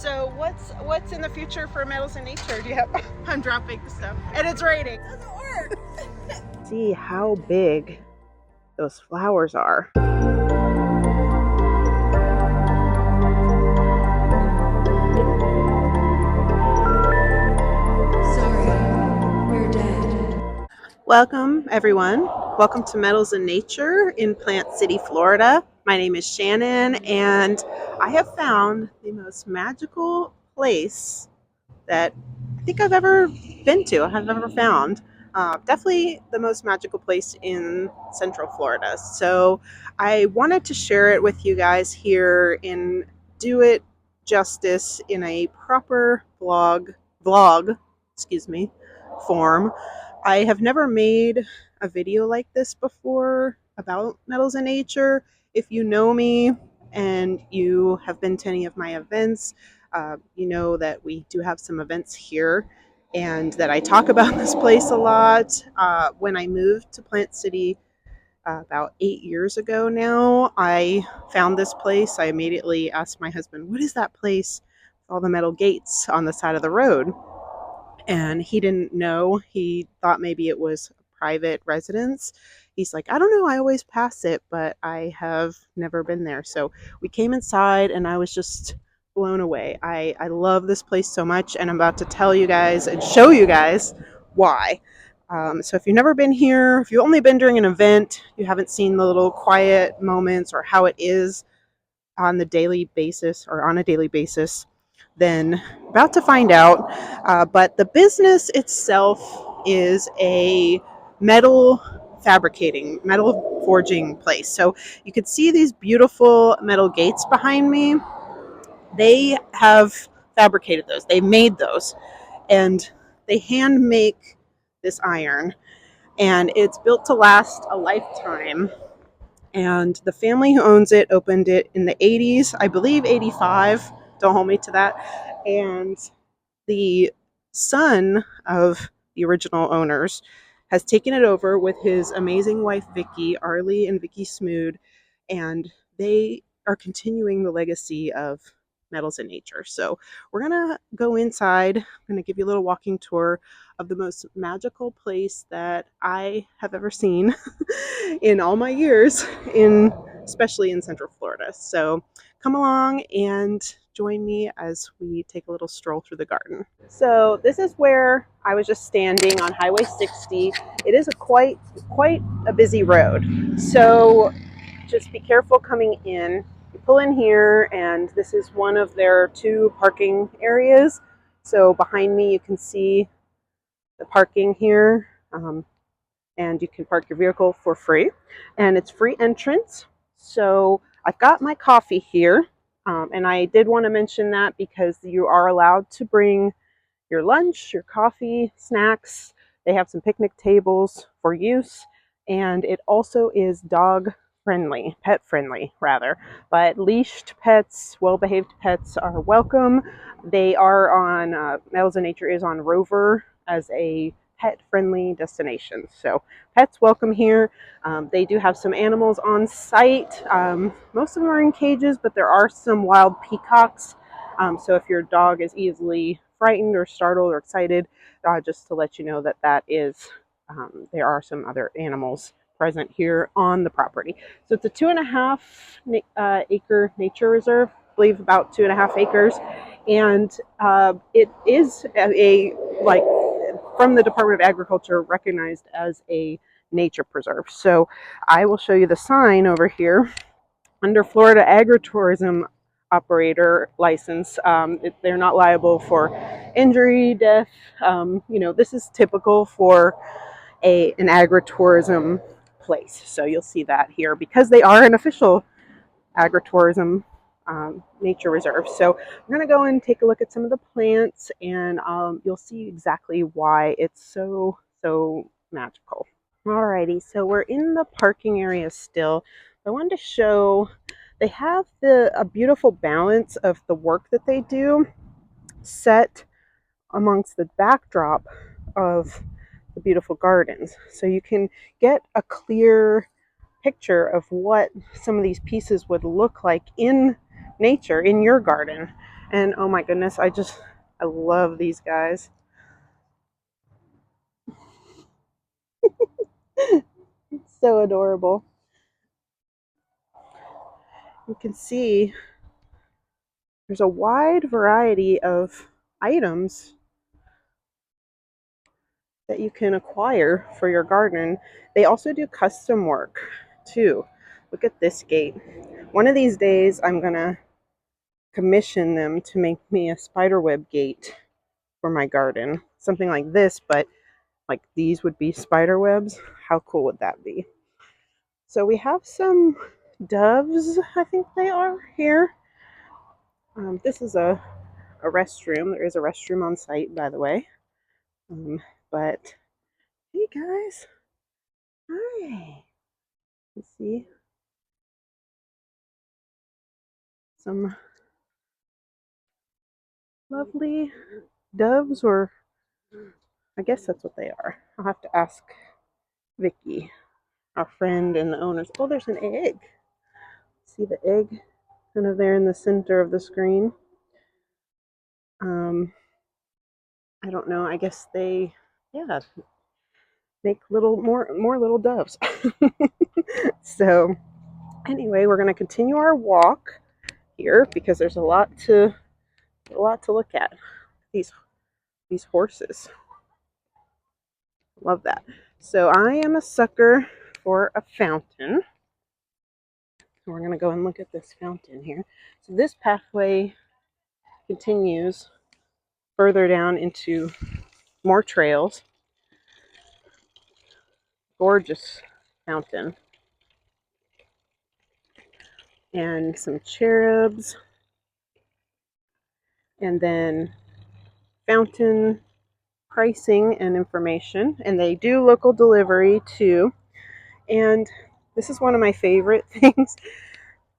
So what's in the future for Metals in Nature? Do you have? I'm dropping stuff, and it's raining. It doesn't work. See how big those flowers are. Sorry, we're dead. Welcome, everyone. Welcome to Metals in Nature in Plant City, Florida. My name is Shannon, and I have found the most magical place that I think I've ever been to, have ever found. Definitely the most magical place in Central Florida. So I wanted to share it with you guys here and do it justice in a proper vlog, excuse me, form. I have never made a video like this before about Metals in Nature. If you know me and you have been to any of my events, you know that we do have some events here and that I talk about this place a lot. When I moved to Plant City about 8 years ago now, I found this place. I immediately asked my husband, "What is that place with all the metal gates on the side of the road?" And he didn't know. He thought maybe it was a private residence. He's like, "I don't know, I always pass it, but I have never been there." So we came inside and I was just blown away. I love this place so much, and I'm about to tell you guys and show you guys why. So if you've never been here, if you've only been during an event, you haven't seen the little quiet moments or how it is on the daily basis or on a daily basis, then about to find out. But the business itself is a metal metal forging place. So you could see these beautiful metal gates behind me. They have fabricated those. They made those, and they hand make this iron, and it's built to last a lifetime. And the family who owns it opened it in the 80s, I believe 85. Don't hold me to that. And the son of the original owners has taken it over with his amazing wife, Vicky, Arley and Vicky Smude, and they are continuing the legacy of Metals in Nature. So we're going to go inside. I'm going to give you a little walking tour of the most magical place that I have ever seen in all my years, especially in Central Florida. So come along and join me as we take a little stroll through the garden. So this is where I was just standing on Highway 60. It is a quite a busy road. So just be careful coming in. You pull in here, and this is one of their two parking areas. So behind me you can see the parking here. And you can park your vehicle for free, and it's free entrance. So I've got my coffee here, and I did want to mention that because you are allowed to bring your lunch, your coffee, snacks. They have some picnic tables for use, and it also is dog friendly, pet friendly rather, but leashed pets, well-behaved pets are welcome. They are on Metals in Nature is on Rover as a pet-friendly destination. So pets welcome here. They do have some animals on site. Most of them are in cages, but there are some wild peacocks. So if your dog is easily frightened or startled or excited, just to let you know that there are some other animals present here on the property. So it's a 2.5 acre nature reserve, I believe about 2.5 acres. And it is from the Department of Agriculture recognized as a nature preserve. So I will show you the sign over here under Florida agritourism operator license. They're not liable for injury, death. This is typical for an agritourism place. So you'll see that here because they are an official agritourism nature reserve. So I'm going to go and take a look at some of the plants, and you'll see exactly why it's so magical. Alrighty, so we're in the parking area still. I wanted to show they have a beautiful balance of the work that they do set amongst the backdrop of the beautiful gardens. So you can get a clear picture of what some of these pieces would look like in nature, in your garden. And oh my goodness, I love these guys. It's so adorable. You can see there's a wide variety of items that you can acquire for your garden. They also do custom work too. Look at this gate. One of these days, I'm gonna commission them to make me a spiderweb gate for my garden. Something like this, but like these would be spider webs. How cool would that be? So we have some doves, I think they are here. This is a restroom. There is a restroom on site, by the way. But hey guys, hi. You see some lovely doves, or I guess that's what they are. I'll have to ask Vicky, our friend and the owners. Oh, there's an egg. See the egg kind of there in the center of the screen. Um, I don't know. I guess they, yeah, make more little doves. So anyway, we're gonna continue our walk here because there's a lot to look at. These these horses. Love that. So I am a sucker for a fountain. We're gonna go and look at this fountain here. So this pathway continues further down into more trails. Gorgeous fountain. And some cherubs. And then fountain pricing and information. And they do local delivery too. And this is one of my favorite things.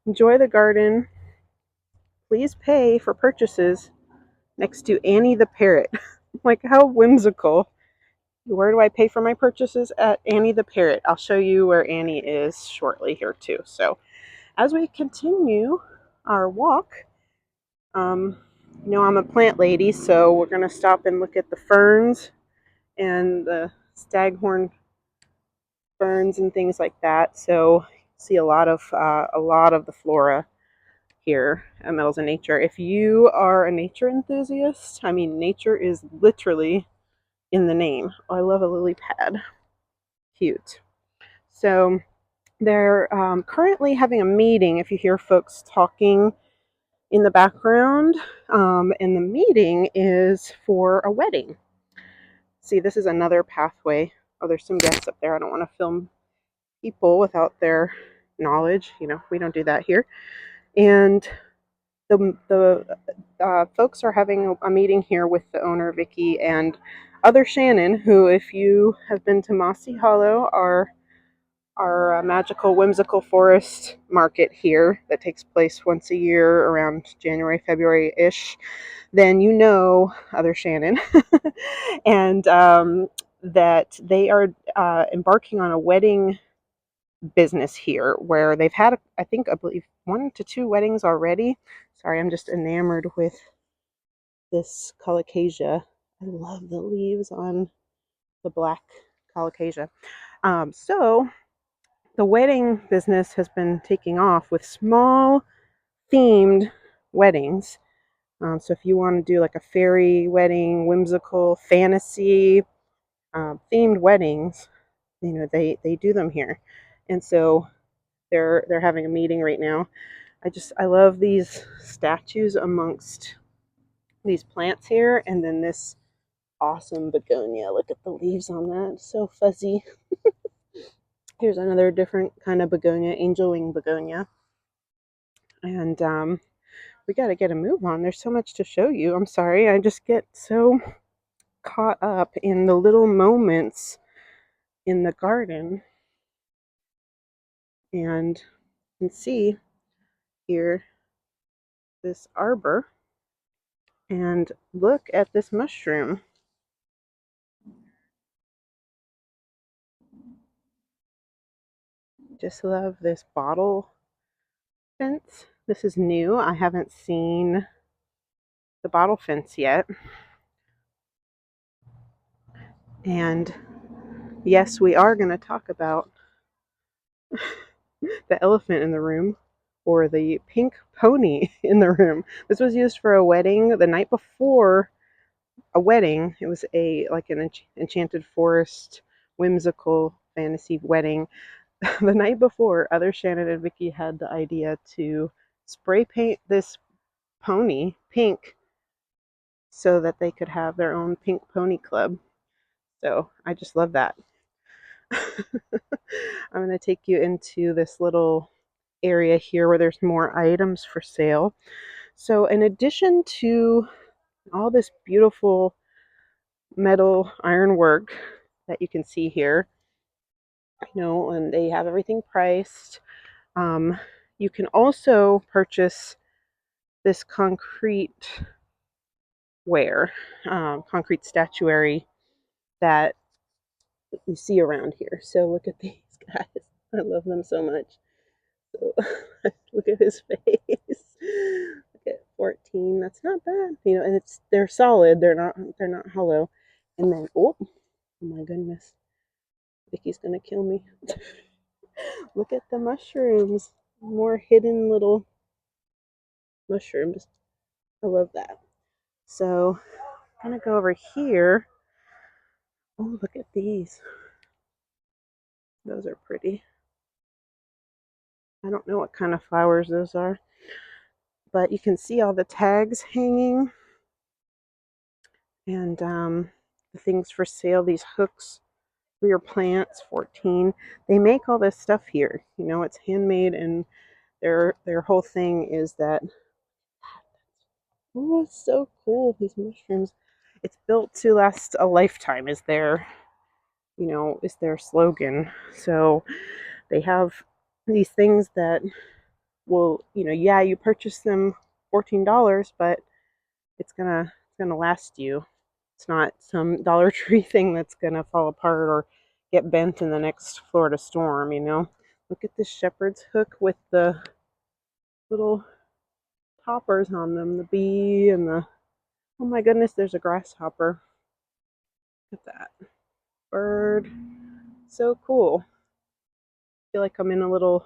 Enjoy the garden. Please pay for purchases next to Annie the parrot. Like, how whimsical. Where do I pay for my purchases? At Annie the parrot. I'll show you where Annie is shortly here too. So as we continue our walk, I'm a plant lady, so we're going to stop and look at the ferns and the staghorn ferns and things like that. So see a lot of the flora here at Metals in Nature. If you are a nature enthusiast, I mean, nature is literally in the name. Oh, I love a lily pad. Cute. So they're currently having a meeting. If you hear folks talking in the background, and the meeting is for a wedding. See, this is another pathway. Oh, there's some guests up there. I don't want to film people without their knowledge. We don't do that here. And the folks are having a meeting here with the owner, Vicky, and other Shannon, who, if you have been to Mossy Hollow, our magical whimsical forest market here that takes place once a year around January, February-ish, then you know other Shannon. And that they are embarking on a wedding business here where they've had, I believe, 1 to 2 weddings already. Sorry, I'm just enamored with this colocasia. I love the leaves on the black colocasia. So the wedding business has been taking off with small themed weddings. So if you want to do like a fairy wedding, whimsical, fantasy themed weddings, they do them here. And so they're having a meeting right now. I love these statues amongst these plants here, and then this awesome begonia. Look at the leaves on that, so fuzzy. Here's another different kind of begonia, angel wing begonia. And we got to get a move on. There's so much to show you. I'm sorry, I just get so caught up in the little moments in the garden. And you can see here this arbor, and look at this mushroom. Just love this bottle fence. This is new. I haven't seen the bottle fence yet. And yes, we are going to talk about the elephant in the room, or the pink pony in the room. This was used for a wedding the night before a wedding. It was an enchanted forest whimsical fantasy wedding. The night before, other Shannon and Vicky had the idea to spray paint this pony pink so that they could have their own pink pony club. So I just love that. I'm going to take you into this little area here where there's more items for sale. So in addition to all this beautiful metal ironwork that you can see here, and they have everything priced. You can also purchase this concrete concrete statuary that you see around here. So look at these guys. I love them so much. So look at his face. Look at 14. That's not bad. And they're solid. They're not hollow. And then oh my goodness. Vicky's gonna kill me. Look at the mushrooms. More hidden little mushrooms. I love that. So I'm gonna go over here. Oh, look at these. Those are pretty. I don't know what kind of flowers those are, but you can see all the tags hanging and the things for sale. These hooks for your plants, 14. They make all this stuff here. It's handmade, and their whole thing is that. Oh, it's so cool. These mushrooms. It's built to last a lifetime. Is their slogan. So they have these things that will, yeah, you purchase them $14, but it's gonna last you. It's not some Dollar Tree thing that's gonna fall apart or get bent in the next Florida storm. Look at this shepherd's hook with the little toppers on them, the bee and the, oh my goodness, there's a grasshopper. Look at that. Bird. So cool. I feel like I'm in a little,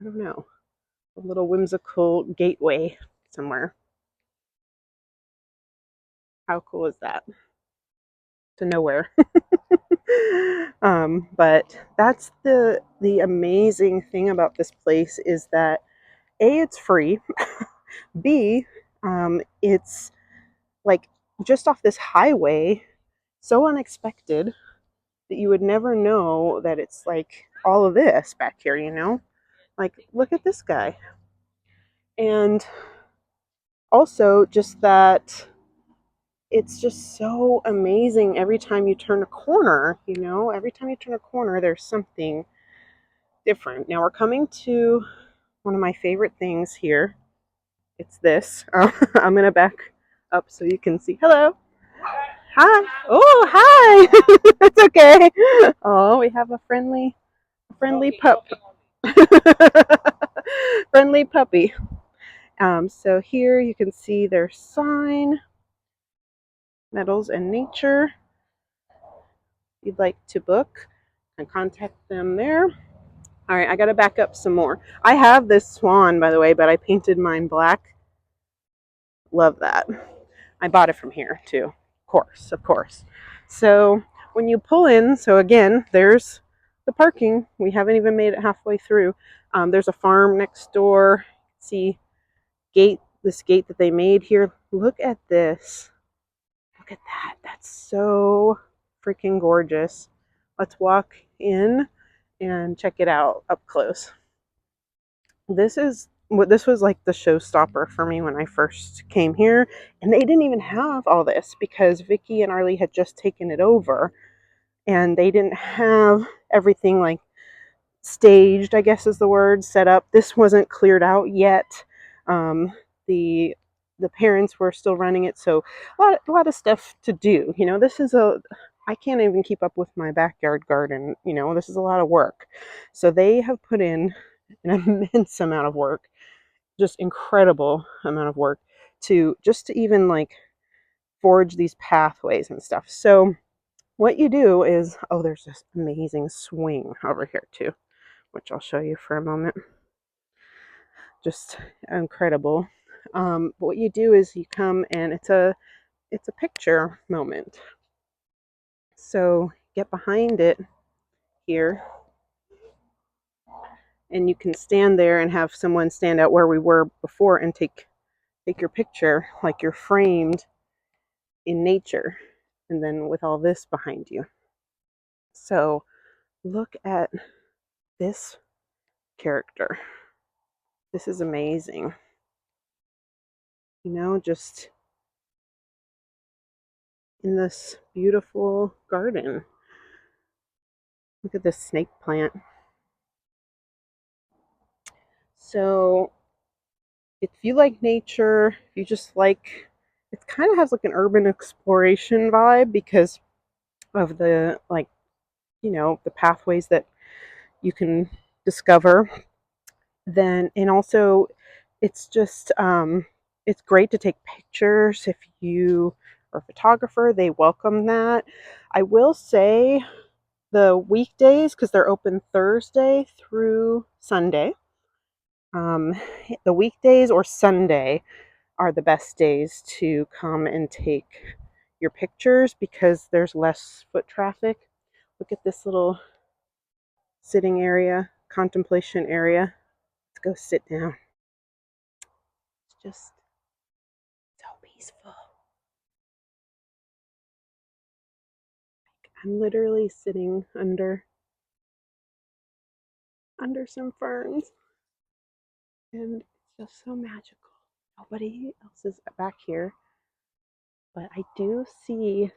I don't know, a little whimsical gateway somewhere. How cool is that? To nowhere. But that's the amazing thing about this place is that A, it's free. B, it's like just off this highway, so unexpected that you would never know that it's like all of this back here. Like, look at this guy. And also just that it's just so amazing every time you turn a corner. Every time you turn a corner, there's something different. Now we're coming to one of my favorite things here. It's this. I'm going to back up so you can see. Hello. Hi. Oh, hi. That's okay. Oh, we have a friendly pup. Friendly puppy. So here you can see their sign, Metals and Nature. If you'd like to book, and contact them there. All right, I got to back up some more. I have this swan, by the way, but I painted mine black. Love that. I bought it from here, too. Of course. So when you pull in, so again, there's the parking. We haven't even made it halfway through. There's a farm next door. See this gate that they made here. Look at this. Look at that. That's so freaking gorgeous. Let's walk in and check it out up close. This was like the showstopper for me when I first came here, and they didn't even have all this because Vicky and Arley had just taken it over, and they didn't have everything like staged, I guess is the word, set up. This wasn't cleared out yet. The parents were still running it, so a lot of stuff to do. I can't even keep up with my backyard garden. This is a lot of work. So they have put in an immense amount of work, just incredible amount of work to just to even like forge these pathways and stuff. So what you do is, oh, there's this amazing swing over here too, which I'll show you for a moment. Just incredible. But what you do is you come and it's a picture moment. So get behind it here, and you can stand there and have someone stand out where we were before and take your picture like you're framed in nature, and then with all this behind you. So look at this character. This is amazing. You know, just in this beautiful garden. Look at this snake plant. So if you like nature, if you just like, it kind of has like an urban exploration vibe because of the, like, you know, the pathways that you can discover. Then, and also it's just it's great to take pictures. If you are a photographer, they welcome that. I will say the weekdays, because they're open Thursday through Sunday, um, the weekdays or Sunday are the best days to come and take your pictures because there's less foot traffic. Look at this little sitting area, contemplation area. Let's go sit down. It's just so peaceful. I'm literally sitting under some ferns, and it's just so magical. Nobody else is back here, but I do see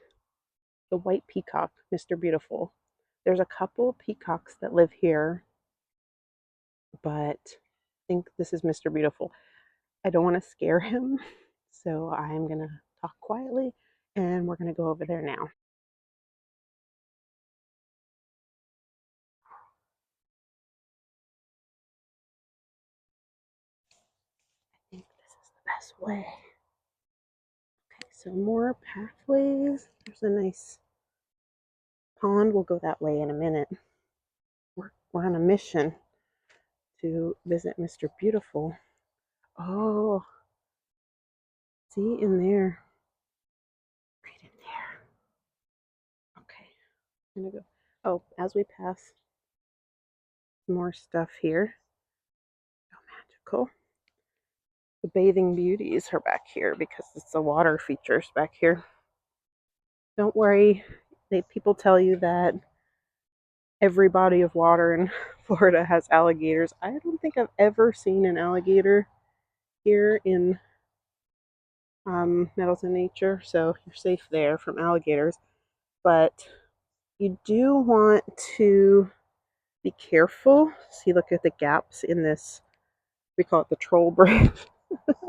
the white peacock, Mr. Beautiful. There's a couple peacocks that live here, but I think this is Mr. Beautiful. I don't want to scare him, so I'm going to talk quietly and we're going to go over there now. I think this is the best way. Okay, so more pathways. There's a nice pond. We'll go that way in a minute. We're on a mission to visit Mr. Beautiful. Oh, see in there. Right in there. Okay, I'm gonna go. Oh, as we pass, more stuff here. So magical. The bathing beauties are back here because it's the water features back here. Don't worry, people tell you that every body of water in Florida has alligators. I don't think I've ever seen an alligator here in Metals in Nature, so you're safe there from alligators. But you do want to be careful. See, look at the gaps in this. We call it the troll bridge.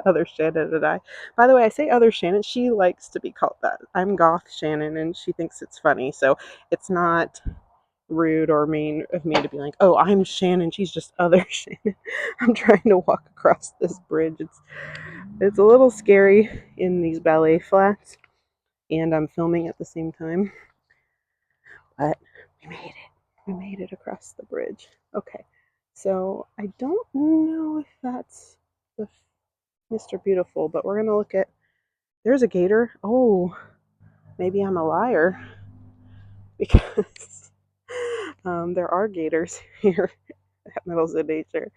Other Shannon and I. By the way, I say other Shannon. She likes to be called that. I'm Goth Shannon, and she thinks it's funny. So it's not rude or mean of me to be like, oh, I'm Shannon. She's just other Shannon. I'm trying to walk across this bridge. It's a little scary in these ballet flats, and I'm filming at the same time. But we made it. We made it across the bridge. Okay. So I don't know if that's the Mr. Beautiful, but we're gonna look at. There's a gator. Oh, maybe I'm a liar because there are gators here at Metals in Nature.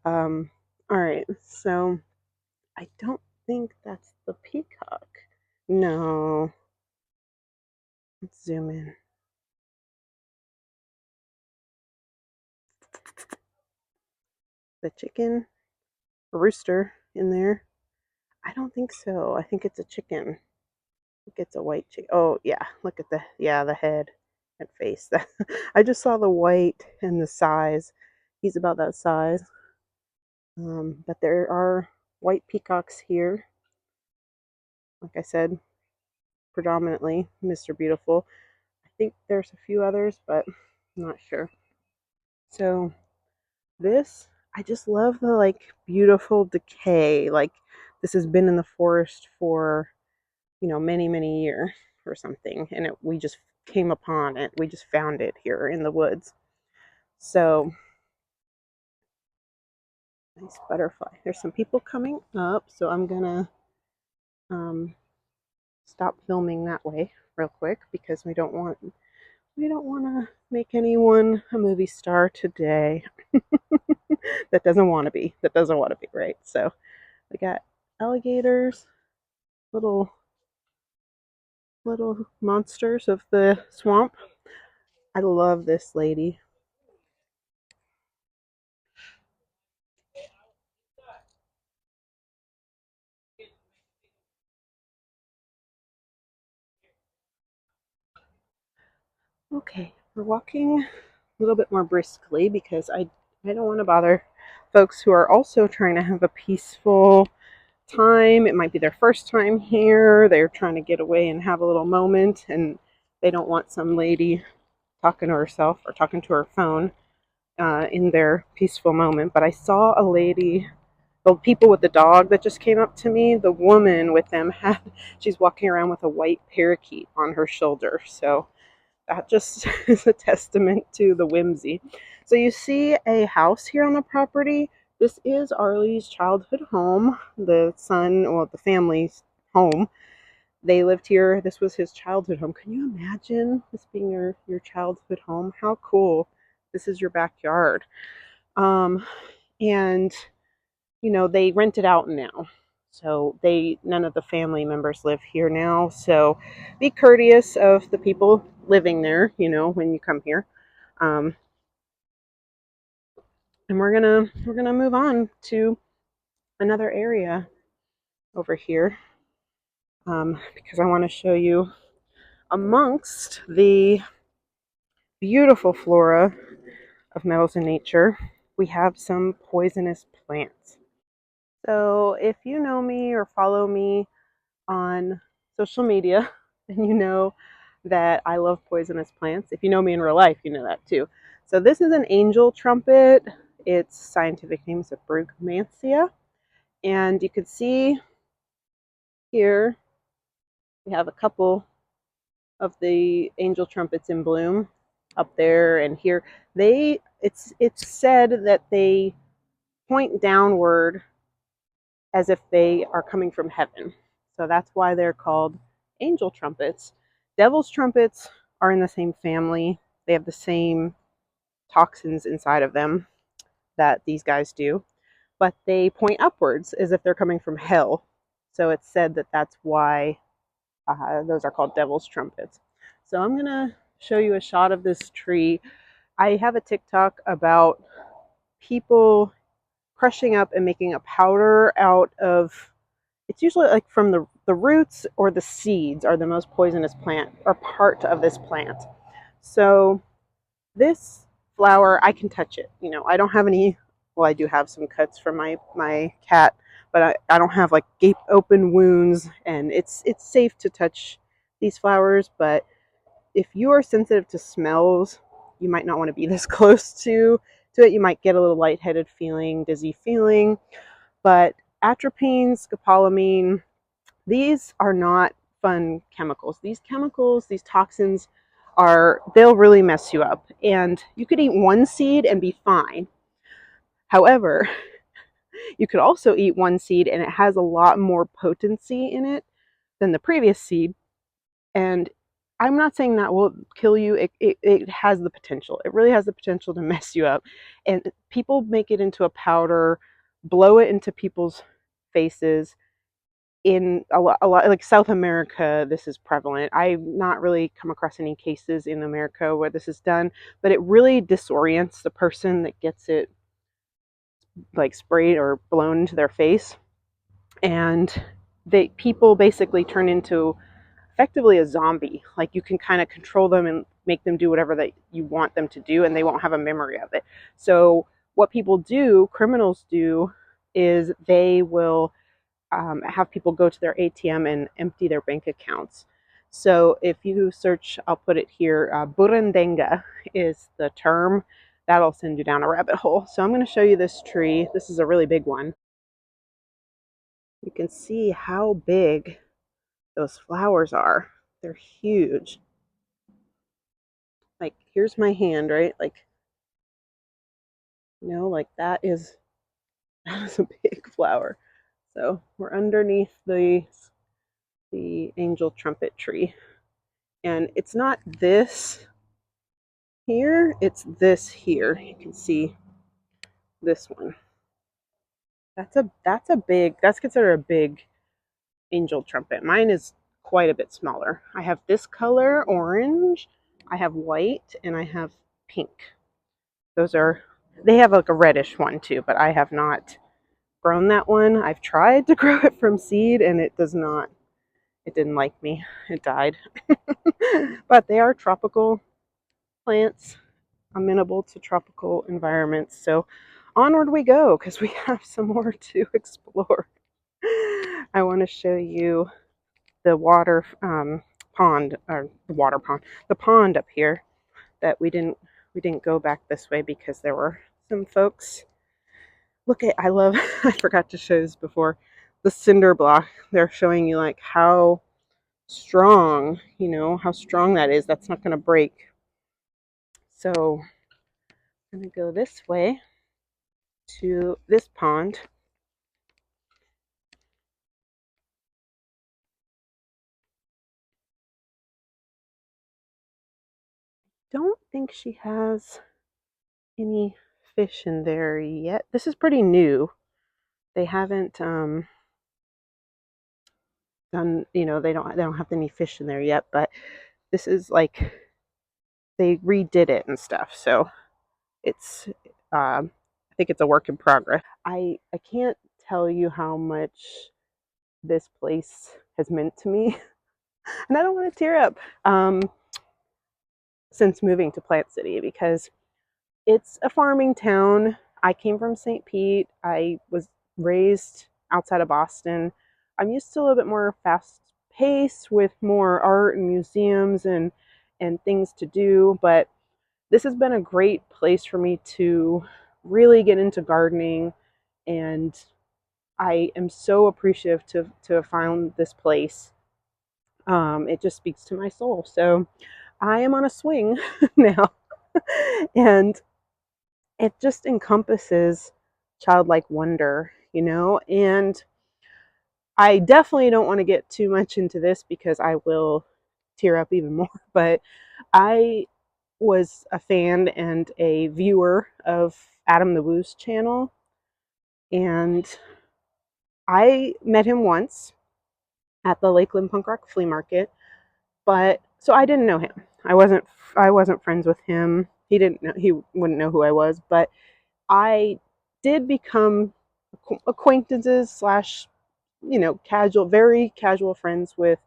All right, so I don't think that's the peacock. No, let's zoom in. The chicken, a rooster in there. I don't think so. I think it's a chicken. I think it's a white chicken. Oh yeah, look at the head and face. I just saw the white and the size. He's about that size. But there are white peacocks here. Like I said, predominantly Mr. Beautiful. I think there's a few others, but I'm not sure. So this, I just love the like beautiful decay. Like this has been in the forest for, many, many years or something. And we just came upon it. We just found it here in the woods. So, nice butterfly. There's some people coming up, so I'm gonna um, stop filming that way real quick because we don't want to make anyone a movie star today. That doesn't want to be. That doesn't want to be, right? So we got alligators, little monsters of the swamp. I love this lady. Okay, we're walking a little bit more briskly because I don't want to bother folks who are also trying to have a peaceful time. It might be their first time here. They're trying to get away and have a little moment, and they don't want some lady talking to herself or talking to her phone in their peaceful moment. But I saw a lady, the people with the dog that just came up to me, the woman with them she's walking around with a white parakeet on her shoulder. So that just is a testament to the whimsy. So you see a house here on the property. This is Arley's childhood home, the the family's home. They lived here. This was his childhood home. Can you imagine this being your childhood home? How cool. This is your backyard. Um, and they rent it out now. So none of the family members live here now. So be courteous of the people living there, when you come here. Um, and we're gonna move on to another area over here, because I want to show you amongst the beautiful flora of Metals in Nature, we have some poisonous plants. So if you know me or follow me on social media, then you know that I love poisonous plants. If you know me in real life, you know that too. So this is an angel trumpet. Its scientific name is a Brugmansia. And you can see here we have a couple of the angel trumpets in bloom up there and here. It's said that they point downward as if they are coming from heaven. So that's why they're called angel trumpets. Devil's trumpets are in the same family. They have the same toxins inside of them that these guys do, but they point upwards as if they're coming from hell. So it's said that that's why those are called devil's trumpets. So I'm going to show you a shot of this tree. I have a TikTok about people crushing up and making a powder out of, it's usually like from the roots or the seeds are the most poisonous plant or part of this plant. So this flower, I can touch it. I don't have any, well, I do have some cuts from my cat, but I don't have like gape open wounds, and it's safe to touch these flowers. But if you are sensitive to smells, you might not want to be this close to it. You might get a little lightheaded feeling, dizzy feeling. But atropine, scopolamine, these are not fun chemicals. These chemicals, these toxins they'll really mess you up. And you could eat one seed and be fine. However, you could also eat one seed and it has a lot more potency in it than the previous seed. And I'm not saying that will kill you. It has the potential. It really has the potential to mess you up. And people make it into a powder, blow it into people's faces. In a lot, like South America, this is prevalent. I've not really come across any cases in America where this is done, but it really disorients the person that gets it like sprayed or blown into their face. And people basically turn into effectively a zombie. Like you can kind of control them and make them do whatever that you want them to do, and they won't have a memory of it. So what people do, criminals do, is they will have people go to their ATM and empty their bank accounts. So if you search, I'll put it here, Burandenga is the term. That'll send you down a rabbit hole. So I'm going to show you this tree. This is a really big one. You can see how big those flowers are. They're huge. Like, here's my hand, right? Like, like that is a big flower. So we're underneath the angel trumpet tree. And it's not this here, it's this here. You can see this one. That's considered a big angel trumpet. Mine is quite a bit smaller. I have this color, orange, I have white, and I have pink. They have like a reddish one too, but I have not grown that one. I've tried to grow it from seed and it didn't like me. It died. But they are tropical plants, amenable to tropical environments. So onward we go because we have some more to explore. I want to show you the water pond, or the water pond, the pond up here that we didn't go back this way because there were some folks. I love, I forgot to show this before, the cinder block. They're showing you like how strong, how strong that is. That's not going to break. So I'm going to go this way to this pond. Don't think she has any fish in there yet. This is pretty new. They haven't done, they don't have any fish in there yet, but this is like they redid it and stuff. So it's I think it's a work in progress. I can't tell you how much this place has meant to me, and I don't want to tear up since moving to Plant City because it's a farming town. I came from St. Pete. I was raised outside of Boston. I'm used to a little bit more fast pace with more art and museums and things to do, but this has been a great place for me to really get into gardening, and I am so appreciative to have found this place. It just speaks to my soul. So I am on a swing now, and it just encompasses childlike wonder, and I definitely don't want to get too much into this because I will tear up even more, but I was a fan and a viewer of Adam the Woo's channel, and I met him once at the Lakeland Punk Rock Flea Market, but so I didn't know him. I wasn't friends with him. He wouldn't know who I was, but I did become acquaintances slash very casual friends with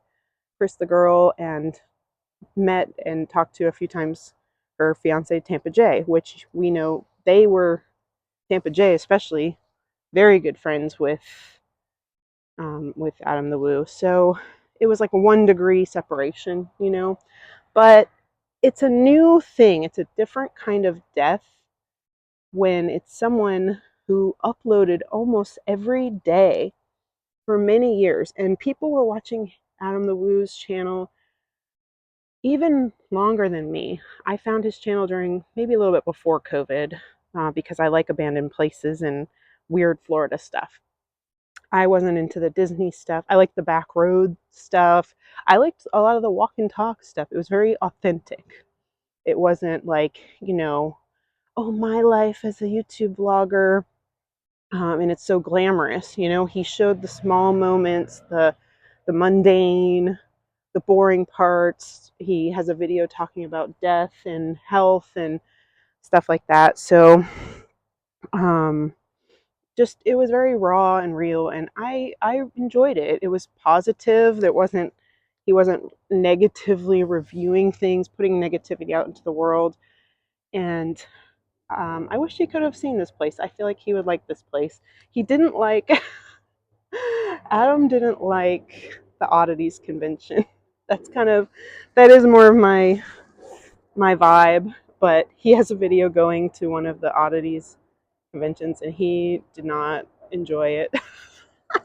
Chris the girl, and met and talked to a few times her fiance Tampa J, which we know they were, Tampa J especially, very good friends with Adam the Woo. So it was like a 1 degree separation, but it's a new thing. It's a different kind of death when it's someone who uploaded almost every day for many years, and people were watching Adam the Woo's channel even longer than me. I found his channel during maybe a little bit before COVID because I like abandoned places and weird Florida stuff. I wasn't into the Disney stuff. I liked the back road stuff. I liked a lot of the walk and talk stuff. It was very authentic. It wasn't like, oh, my life as a YouTube vlogger, and it's so glamorous. He showed the small moments, the mundane, the boring parts. He has a video talking about death and health and stuff like that. So, just it was very raw and real, and I enjoyed it. It was positive. He wasn't negatively reviewing things, putting negativity out into the world. And I wish he could have seen this place. I feel like he would like this place. He didn't like Adam didn't like the oddities convention. That is more of my vibe, but he has a video going to one of the oddities conventions and he did not enjoy it.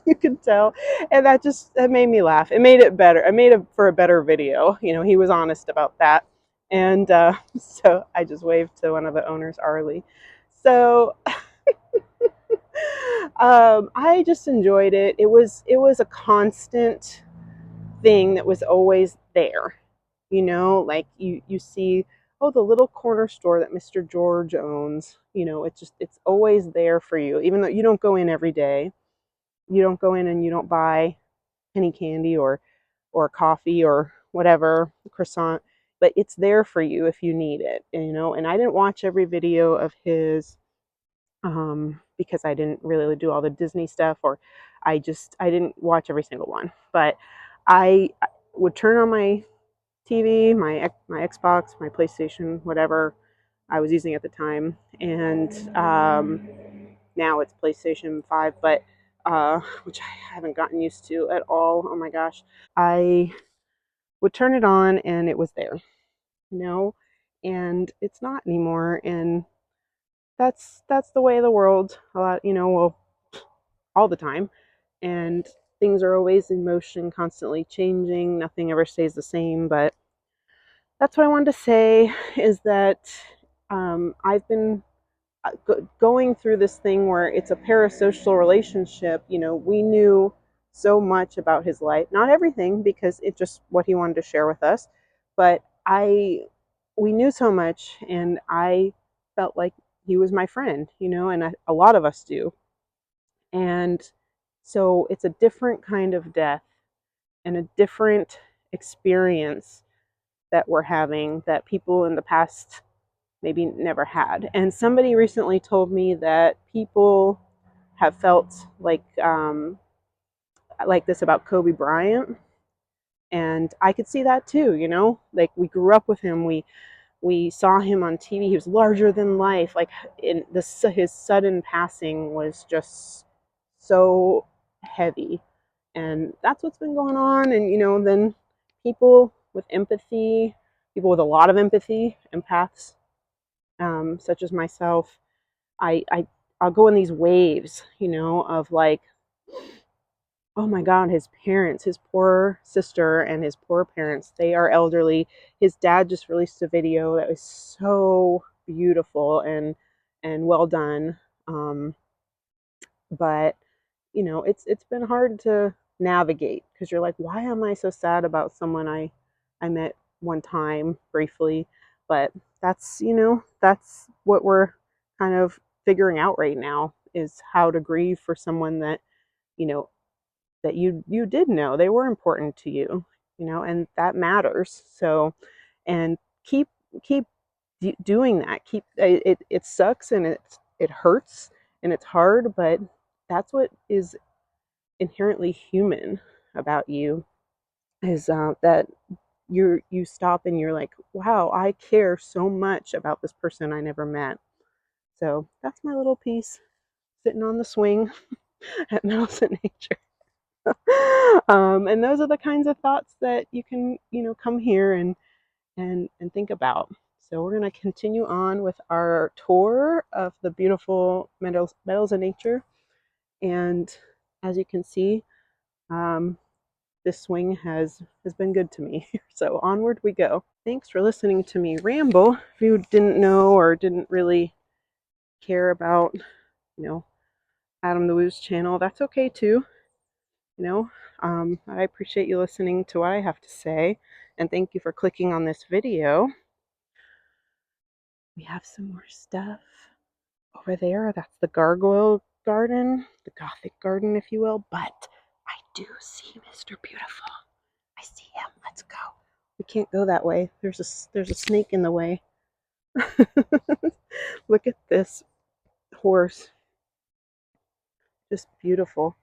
You could tell, and that made me laugh. It made it better. It made it for a better video. He was honest about that, and so I just waved to one of the owners, Arley. So I just enjoyed it. It was a constant thing that was always there. Like you see, oh, the little corner store that Mr. George owns. It's always there for you, even though you don't go in every day. You don't go in and you don't buy penny candy or coffee or whatever, croissant, but it's there for you if you need it. And I didn't watch every video of his because I didn't really do all the Disney stuff, or I didn't watch every single one. But I would turn on my TV, my Xbox, my PlayStation, whatever I was using at the time, and now it's PlayStation 5, but which I haven't gotten used to at all. Oh my gosh. I would turn it on and it was there, you know, and it's not anymore. And that's the way of the world a lot, well, all the time. And things are always in motion, constantly changing. Nothing ever stays the same. But that's what I wanted to say is that I've been going through this thing where it's a parasocial relationship. We knew so much about his life, not everything because it's just what he wanted to share with us, but we knew so much, and I felt like he was my friend, and a lot of us do. And so it's a different kind of death and a different experience that we're having that people in the past maybe never had. And somebody recently told me that people have felt like this about Kobe Bryant, and I could see that too. Like we grew up with him, we saw him on TV. He was larger than life. Like his sudden passing was just so heavy, and that's what's been going on. And then people with empathy, people with a lot of empathy, empaths, such as myself, I'll go in these waves, of like, oh my God, his parents, his poor sister and his poor parents, they are elderly. His dad just released a video that was so beautiful and well done. But it's been hard to navigate because you're like, why am I so sad about someone I met one time briefly? But that's what we're kind of figuring out right now, is how to grieve for someone that you know that you did know they were important to you, and that matters. So, and keep doing that. Keep it sucks, and it hurts, and it's hard, but that's what is inherently human about you, is that you stop and you're like, wow, I care so much about this person I never met. So that's my little piece, sitting on the swing at Mouse and Nature. And those are the kinds of thoughts that you can come here and think about. So we're going to continue on with our tour of the beautiful meadows of nature. And as you can see, um, this swing has been good to me. So onward we go. Thanks for listening to me ramble. If you didn't know or didn't really care about, Adam the Woo's channel, that's okay too. I appreciate you listening to what I have to say, and thank you for clicking on this video. We have some more stuff over there. That's the gargoyle garden, the gothic garden, if you will. But I do see Mr. Beautiful. I see him. Let's go. We can't go that way. There's a snake in the way. Look at this horse. Just beautiful.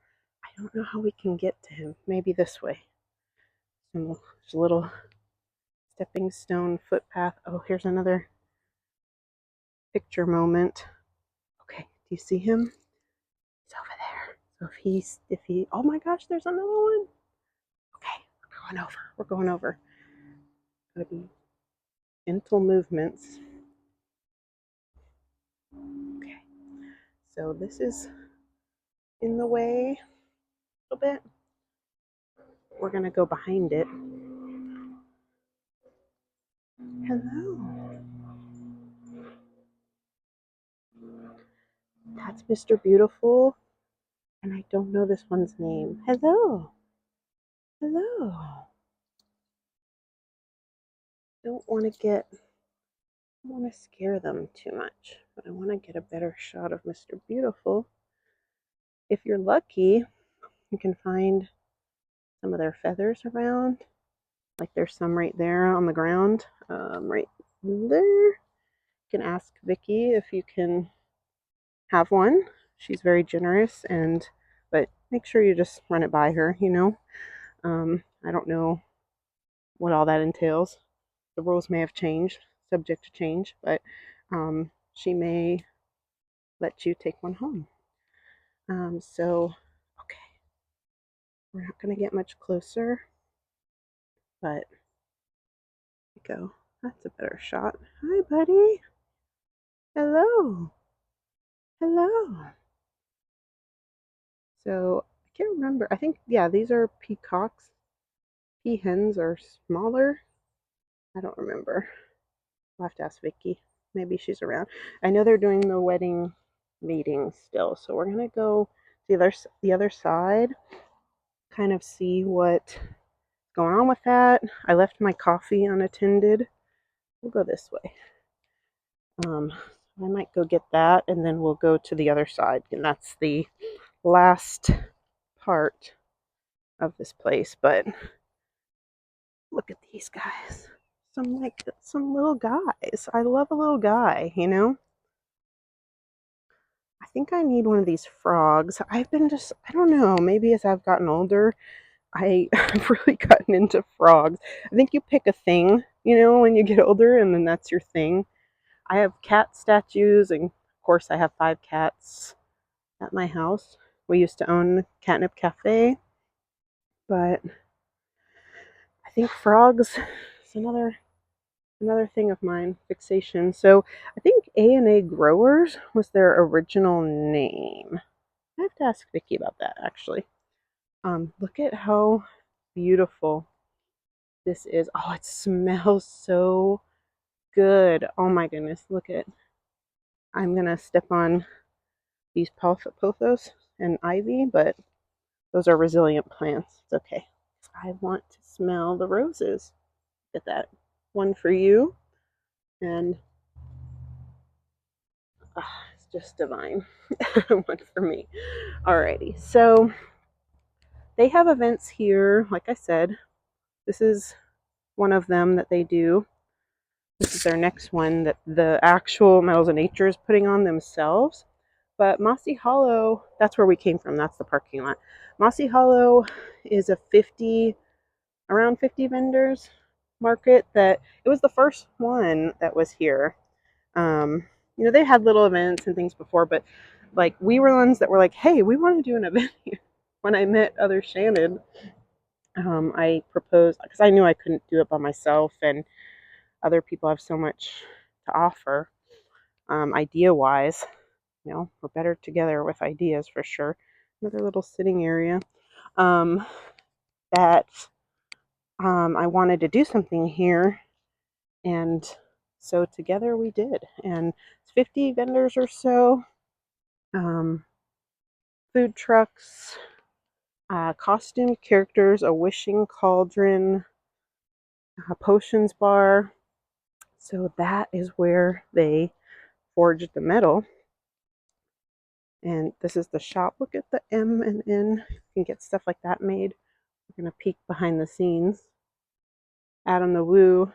I don't know how we can get to him. Maybe this way. There's a little stepping stone footpath. Oh, here's another picture moment. Okay, do you see him? He's over there. So if he, oh my gosh, there's another one. Okay, we're going over. We're going over. Gotta be gentle movements. Okay, so this is in the way. little bit. We're going to go behind it. Hello. That's Mr. Beautiful. And I don't know this one's name. Hello. Hello. Don't want to scare them too much, but I want to get a better shot of Mr. Beautiful. If you're lucky, you can find some of their feathers around. Like there's some right there on the ground, right there. You can ask Vicky if you can have one. She's very generous, but make sure you just run it by her. I don't know what all that entails. The rules may have changed, subject to change, but she may let you take one home. Okay, we're not going to get much closer, but here we go. That's a better shot. Hi, buddy. Hello. Hello. So I can't remember. I think, yeah, these are peacocks. Peahens are smaller. I don't remember. I'll have to ask Vicky. Maybe she's around. I know they're doing the wedding meeting still, so we're gonna go the other side, kind of see what's going on with that. I left my coffee unattended. We'll go this way. I might go get that, and then we'll go to the other side, and that's the last part of this place. But look at these guys. Some little guys. I love a little guy, I think I need one of these frogs. I don't know, maybe as I've gotten older, I've really gotten into frogs. I think you pick a thing, when you get older, and then that's your thing. I have cat statues, and of course I have 5 cats at my house. We used to own Catnip Cafe, but I think frogs is another thing of mine, fixation. So I think A&A Growers was their original name. I have to ask Vicky about that, actually. Look at how beautiful this is. Oh, it smells so good. Oh my goodness, look at it. I'm gonna step on these pothos and ivy, but those are resilient plants. It's okay. I want to smell the roses. Look at that. One for you, and it's just divine. One for me. Alrighty, so they have events here. Like I said, this is one of them that they do. This is their next one that the actual Metals of Nature is putting on themselves. But Mossy Hollow, that's where we came from. That's the parking lot. Mossy Hollow is around 50 vendors market. That it was the first one that was here. They had little events and things before, but like we were the ones that were like, hey, we want to do an event here. When I met other Shannon, I proposed, because I knew I couldn't do it by myself, and other people have so much to offer, idea wise. We're better together with ideas for sure. Another little sitting area. That I wanted to do something here, and so together we did. And it's 50 vendors or so, food trucks, costume characters, a wishing cauldron, a potions bar. So that is where they forged the metal. And this is the shop. Look at the M and N. You can get stuff like that made. We're going to peek behind the scenes. Adam the Woo,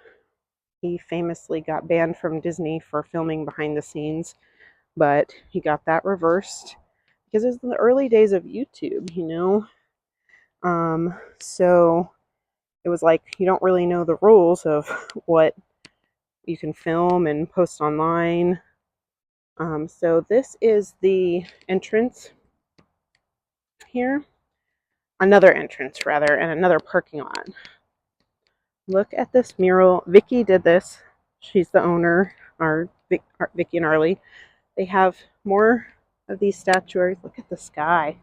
he famously got banned from Disney for filming behind the scenes, but he got that reversed because it was in the early days of YouTube, So it was like you don't really know the rules of what you can film and post online. So this is the entrance here. Another entrance, rather, and another parking lot. Look at this mural. Vicky did this. She's the owner, Vicky and Arley. They have more of these statuaries. Look at the sky.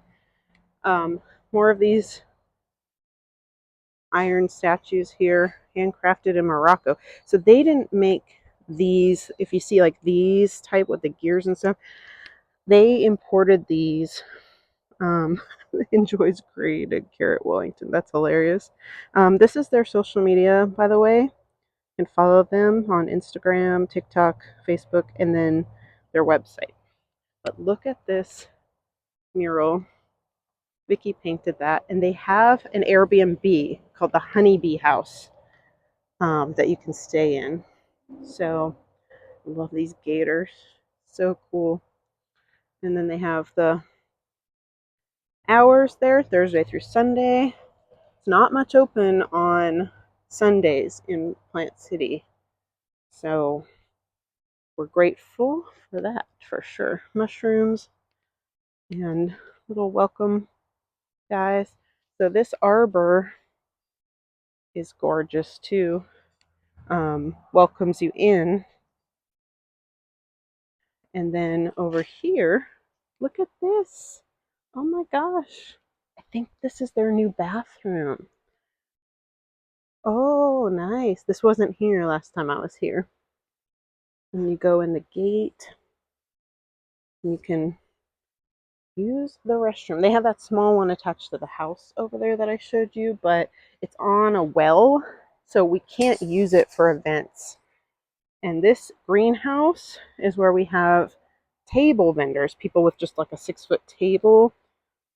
more of these iron statues here, handcrafted in Morocco. So they didn't make these, if you see like these type with the gears and stuff, they imported these. Enjoys graded carrot Wellington. That's hilarious. This is their social media, by the way. You can follow them on Instagram, TikTok, Facebook, and then their website. But look at this mural. Vicky painted that, and they have an Airbnb called the Honeybee House that you can stay in. So I love these gators. So cool. And then they have the hours there, Thursday through Sunday. It's not much open on Sundays in Plant City. So we're grateful for that for sure. Mushrooms and little welcome guys. So this arbor is gorgeous too. Welcomes you in. And then over here, look at this. Oh my gosh. I think this is their new bathroom. Oh, nice. This wasn't here last time I was here. And you go in the gate. And you can use the restroom. They have that small one attached to the house over there that I showed you, but it's on a well, so we can't use it for events. And this greenhouse is where we have table vendors, people with just like a 6-foot table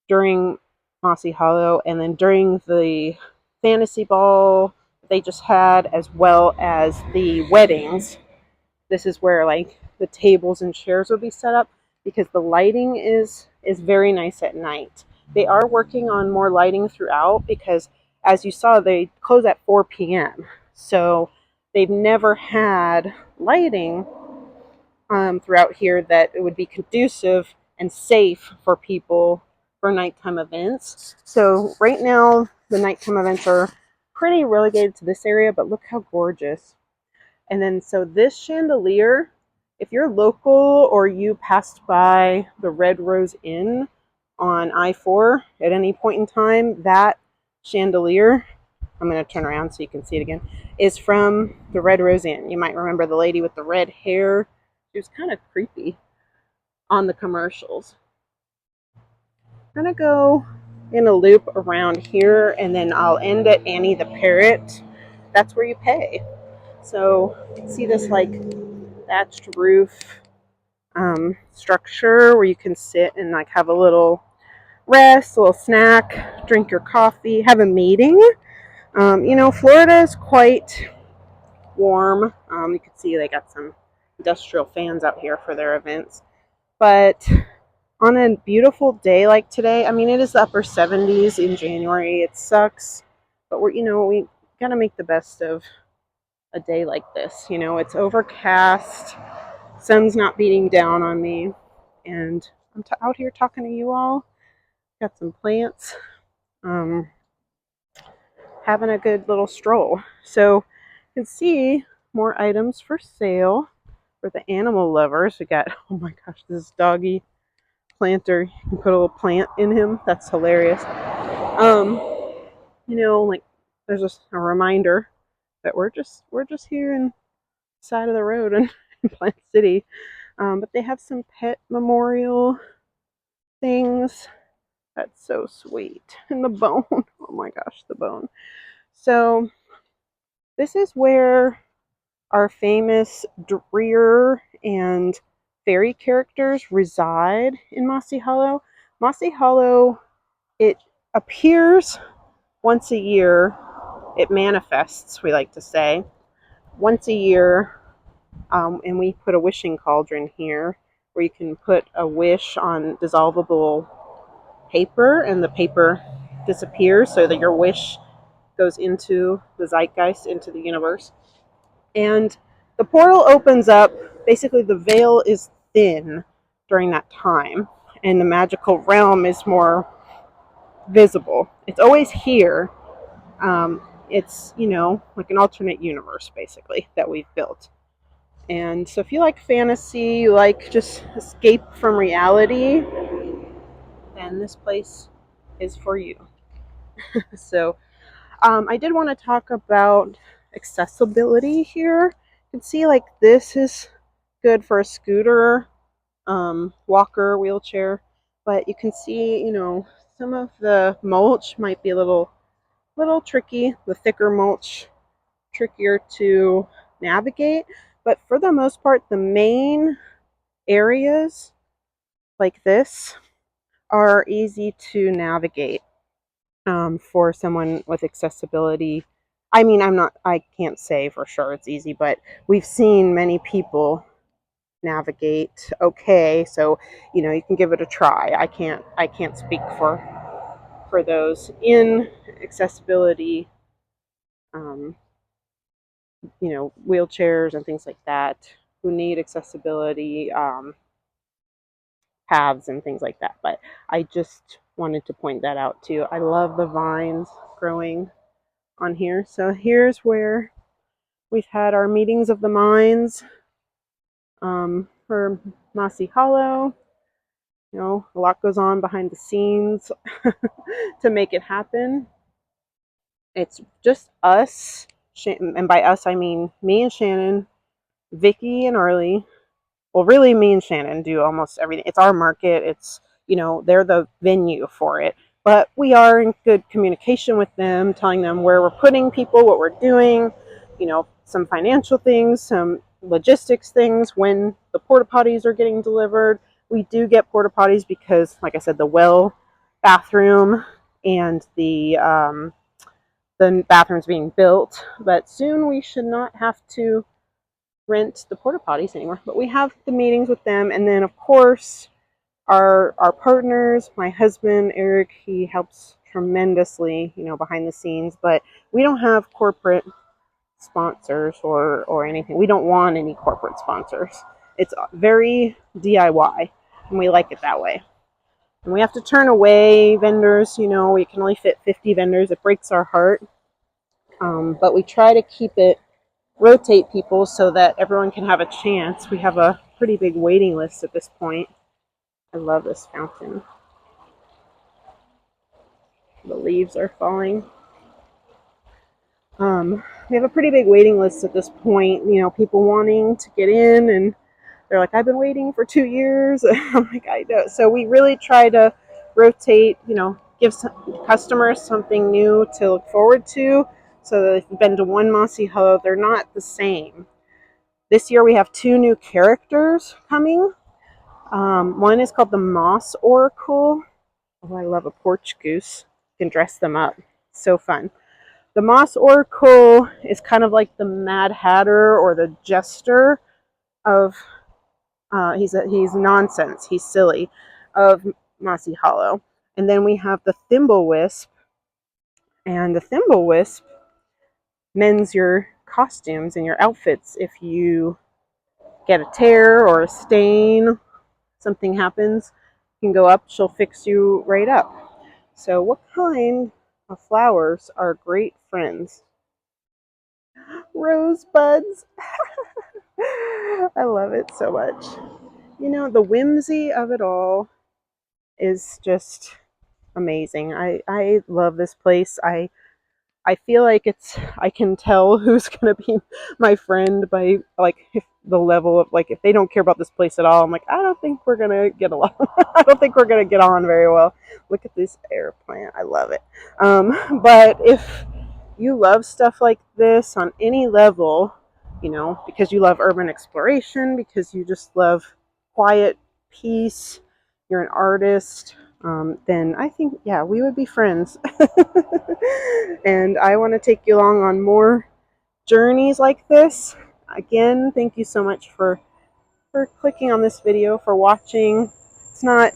during Mossy Hollow, and then during the fantasy ball they just had, as well as the weddings. This is where like the tables and chairs will be set up, because the lighting is very nice at night. They are working on more lighting throughout, because as you saw, they close at 4 p.m. So they've never had lighting throughout here that it would be conducive and safe for people for nighttime events. So right now, the nighttime events are pretty relegated to this area, but look how gorgeous. And then, so this chandelier, if you're local or you passed by the Red Rose Inn on I-4 at any point in time, that chandelier, I'm going to turn around so you can see it again, is from the Red Rose Inn. You might remember the lady with the red hair. She was kind of creepy on the commercials. I'm going to go in a loop around here, and then I'll end at Annie the Parrot. That's where you pay. So you can see this like thatched roof structure where you can sit and like have a little rest, a little snack, drink your coffee, have a meeting. Florida is quite warm. You can see they got some industrial fans out here for their events. But on a beautiful day like today, I mean, it is the upper 70s in January. It sucks, but we gotta make the best of a day like this. It's overcast, sun's not beating down on me, and I'm out here talking to you all. Got some plants, having a good little stroll. So you can see more items for sale for the animal lovers. We got, oh my gosh, this doggy planter. You can put a little plant in him. That's hilarious. Like there's just a reminder that we're just here in side of the road in Plant City. But they have some pet memorial things. That's so sweet. And the bone. Oh my gosh, the bone. So this is where our famous Dreer and fairy characters reside in Mossy Hollow. Mossy Hollow, it appears once a year. It manifests, we like to say, once a year. And we put a wishing cauldron here where you can put a wish on dissolvable paper, and the paper disappears so that your wish goes into the zeitgeist, into the universe. And the portal opens up. Basically, the veil is thin during that time, and the magical realm is more visible. It's always here. It's, like an alternate universe, basically, that we've built. And so if you like fantasy, you like just escape from reality, then this place is for you. So I did want to talk about accessibility here. You can see like this is good for a scooter, walker, wheelchair, but you can see, some of the mulch might be a little tricky. The thicker mulch trickier to navigate, but for the most part, the main areas like this are easy to navigate for someone with accessibility. I mean, I can't say for sure it's easy, but we've seen many people navigate okay. So, you can give it a try. I can't speak for those in accessibility, um, wheelchairs and things like that who need accessibility paths and things like that. But I just wanted to point that out too. I love the vines growing on here. So here's where we've had our meetings of the minds for Mossy Hollow. A lot goes on behind the scenes to make it happen. It's just us, and by us I mean me and Shannon, Vicky and Arley. Well, really, me and Shannon do almost everything. It's our market. They're the venue for it. But we are in good communication with them, telling them where we're putting people, what we're doing, some financial things, some logistics things, when the porta potties are getting delivered. We do get porta potties because, like I said, the well bathroom and the bathrooms being built. But soon we should not have to rent the porta potties anymore. But we have the meetings with them, and then of course our partners. My husband Eric, he helps tremendously, behind the scenes. But we don't have corporate sponsors or anything. We don't want any corporate sponsors. It's very DIY, and we like it that way. And we have to turn away vendors. We can only fit 50 vendors. It breaks our heart, but we try to rotate people so that everyone can have a chance. We have a pretty big waiting list at this point. I love this fountain. The leaves are falling. We have a pretty big waiting list at this point. People wanting to get in, and they're like, I've been waiting for 2 years. I'm like, I know. So we really try to rotate, give customers something new to look forward to, so that if you've been to one Mossy Hollow, they're not the same. This year we have 2 new characters coming. One is called the Moss Oracle. Oh, I love a porch goose. You can dress them up. So fun. The Moss Oracle is kind of like the Mad Hatter or the Jester of, he's nonsense, he's silly, of Mossy Hollow. And then we have the Thimble Wisp, and the Thimble Wisp mends your costumes and your outfits if you get a tear or a stain, something happens, you can go up, she'll fix you right up. So what kind of flowers are great friends? Rosebuds. I love it so much. The whimsy of it all is just amazing. I love this place. I feel like I can tell who's going to be my friend by, like, if the level of, like, if they don't care about this place at all, I'm like, I don't think we're going to get along. I don't think we're going to get on very well. Look at this air plant. I love it. But if you love stuff like this on any level, because you love urban exploration, because you just love quiet peace, you're an artist, then I think, yeah, we would be friends. And I want to take you along on more journeys like this. Again, thank you so much for clicking on this video, for watching. It's not,